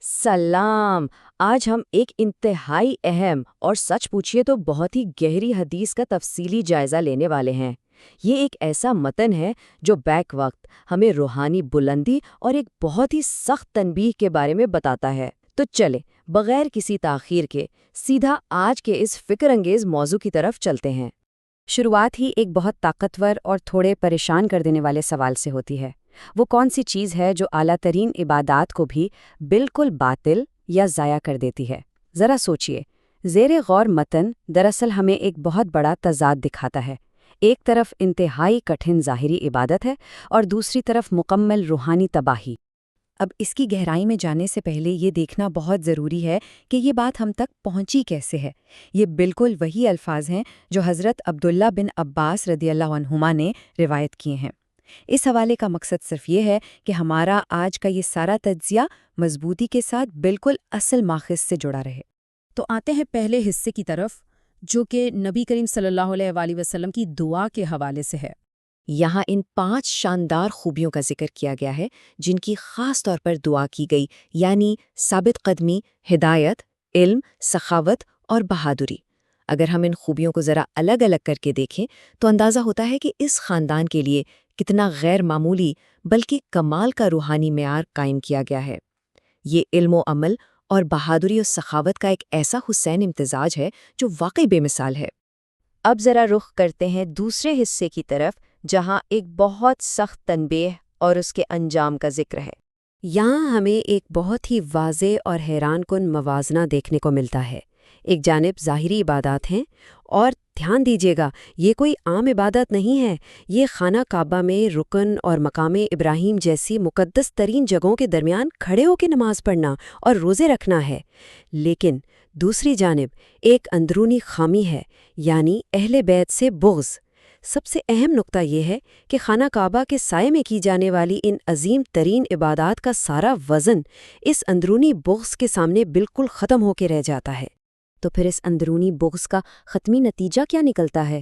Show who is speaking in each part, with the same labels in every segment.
Speaker 1: سلام۔ آج ہم ایک انتہائی اہم اور سچ پوچھئے تو بہت ہی گہری حدیث کا تفصیلی جائزہ لینے والے ہیں۔ یہ ایک ایسا متن ہے جو بیک وقت ہمیں روحانی بلندی اور ایک بہت ہی سخت تنبیہ کے بارے میں بتاتا ہے۔ تو چلے بغیر کسی تاخیر کے سیدھا آج کے اس فکر انگیز موضوع کی طرف چلتے ہیں۔
Speaker 2: شروعات ہی ایک بہت طاقتور اور تھوڑے پریشان کر دینے والے سوال سے ہوتی ہے۔ وہ کون سی چیز ہے جو اعلیٰ ترین عبادات کو بھی بالکل باطل یا ضائع کر دیتی ہے؟ ذرا سوچئے، زیر غور متن دراصل ہمیں ایک بہت بڑا تضاد دکھاتا ہے۔ ایک طرف انتہائی کٹھن ظاہری عبادت ہے اور دوسری طرف مکمل روحانی تباہی۔ اب اس کی گہرائی میں جانے سے پہلے یہ دیکھنا بہت ضروری ہے کہ یہ بات ہم تک پہنچی کیسے ہے۔ یہ بالکل وہی الفاظ ہیں جو حضرت عبداللہ بن عباس رضی اللہ عنہما نے روایت کیے ہیں۔ اس حوالے کا مقصد صرف یہ ہے کہ ہمارا آج کا یہ سارا تجزیہ مضبوطی کے ساتھ بالکل اصل ماخذ سے جڑا رہے۔
Speaker 3: تو آتے ہیں پہلے حصے کی طرف، جو کہ نبی کریم صلی اللہ علیہ وآلہ وسلم کی دعا کے حوالے سے ہے۔
Speaker 1: یہاں ان 5 شاندار خوبیوں کا ذکر کیا گیا ہے جن کی خاص طور پر دعا کی گئی، یعنی ثابت قدمی، ہدایت، علم، سخاوت اور بہادری۔ اگر ہم ان خوبیوں کو ذرا الگ الگ کر کے دیکھیں تو اندازہ ہوتا ہے کہ اس خاندان کے لیے کتنا غیر معمولی بلکہ کمال کا روحانی معیار قائم کیا گیا ہے۔ یہ علم و عمل اور بہادری و سخاوت کا ایک ایسا حسین امتزاج ہے جو واقعی بے مثال ہے۔ اب ذرا رخ کرتے ہیں دوسرے حصے کی طرف، جہاں ایک بہت سخت تنبیہ اور اس کے انجام کا ذکر ہے۔
Speaker 2: یہاں ہمیں ایک بہت ہی واضح اور حیران کن موازنہ دیکھنے کو ملتا ہے۔ ایک جانب ظاہری عبادات ہیں، اور دھیان دیجیے گا یہ کوئی عام عبادت نہیں ہے، یہ خانہ کعبہ میں رکن اور مقام ابراہیم جیسی مقدس ترین جگہوں کے درمیان کھڑے ہو کے نماز پڑھنا اور روزے رکھنا ہے۔ لیکن دوسری جانب ایک اندرونی خامی ہے، یعنی اہل بیت سے بغض۔ سب سے اہم نقطہ یہ ہے کہ خانہ کعبہ کے سائے میں کی جانے والی ان عظیم ترین عبادات کا سارا وزن اس اندرونی بغض کے سامنے بالکل ختم ہو کے رہ جاتا ہے۔ تو پھر اس اندرونی بغض کا حتمی نتیجہ کیا نکلتا ہے؟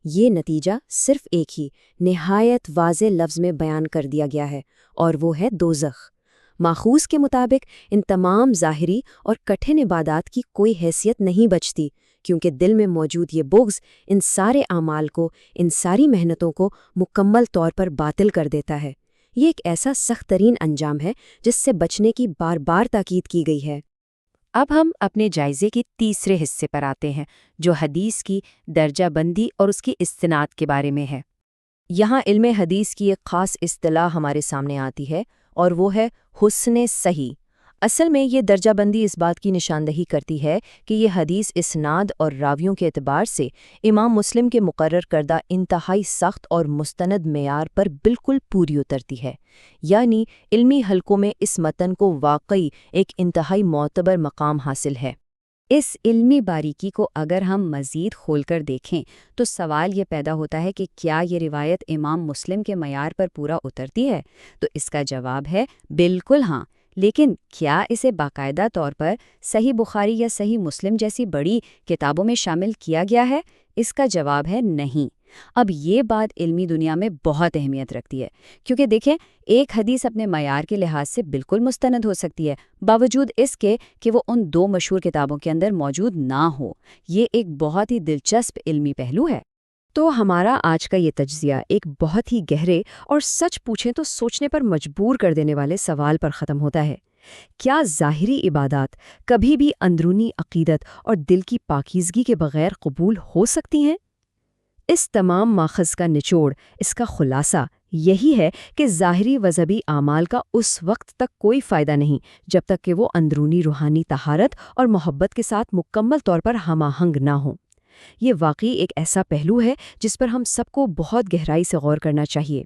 Speaker 2: یہ نتیجہ صرف ایک ہی نہایت واضح لفظ میں بیان کر دیا گیا ہے، اور وہ ہے دوزخ۔ ماخوذ کے مطابق ان تمام ظاہری اور کٹھن عبادات کی کوئی حیثیت نہیں بچتی، کیونکہ دل میں موجود یہ بغض ان سارے اعمال کو، ان ساری محنتوں کو مکمل طور پر باطل کر دیتا ہے۔ یہ ایک ایسا سخت ترین انجام ہے جس سے بچنے کی بار بار تاکید کی گئی ہے۔ اب ہم اپنے جائزے کے تیسرے حصے پر آتے ہیں، جو حدیث کی درجہ بندی اور اس کی استناد کے بارے میں ہے۔ یہاں علم حدیث کی ایک خاص اصطلاح ہمارے سامنے آتی ہے، اور وہ ہے حسن صحیح۔ اصل میں یہ درجہ بندی اس بات کی نشاندہی کرتی ہے کہ یہ حدیث اسناد اور راویوں کے اعتبار سے امام مسلم کے مقرر کردہ انتہائی سخت اور مستند معیار پر بالکل پوری اترتی ہے، یعنی علمی حلقوں میں اس متن کو واقعی ایک انتہائی معتبر مقام حاصل ہے۔ اس علمی باریکی کو اگر ہم مزید کھول کر دیکھیں تو سوال یہ پیدا ہوتا ہے کہ کیا یہ روایت امام مسلم کے معیار پر پورا اترتی ہے؟ تو اس کا جواب ہے بالکل ہاں، لیکن کیا اسے باقاعدہ طور پر صحیح بخاری یا صحیح مسلم جیسی بڑی کتابوں میں شامل کیا گیا ہے؟ اس کا جواب ہے نہیں۔ اب یہ بات علمی دنیا میں بہت اہمیت رکھتی ہے، کیونکہ دیکھیں ایک حدیث اپنے معیار کے لحاظ سے بالکل مستند ہو سکتی ہے، باوجود اس کے کہ وہ ان 2 مشہور کتابوں کے اندر موجود نہ ہو۔ یہ ایک بہت ہی دلچسپ علمی پہلو ہے۔ تو ہمارا آج کا یہ تجزیہ ایک بہت ہی گہرے اور سچ پوچھیں تو سوچنے پر مجبور کر دینے والے سوال پر ختم ہوتا ہے۔ کیا ظاہری عبادات کبھی بھی اندرونی عقیدت اور دل کی پاکیزگی کے بغیر قبول ہو سکتی ہیں؟ اس تمام ماخذ کا نچوڑ، اس کا خلاصہ یہی ہے کہ ظاہری مذہبی اعمال کا اس وقت تک کوئی فائدہ نہیں جب تک کہ وہ اندرونی روحانی طہارت اور محبت کے ساتھ مکمل طور پر ہم آہنگ نہ ہوں۔ یہ واقعی ایک ایسا پہلو ہے جس پر ہم سب کو بہت گہرائی سے غور کرنا چاہیے۔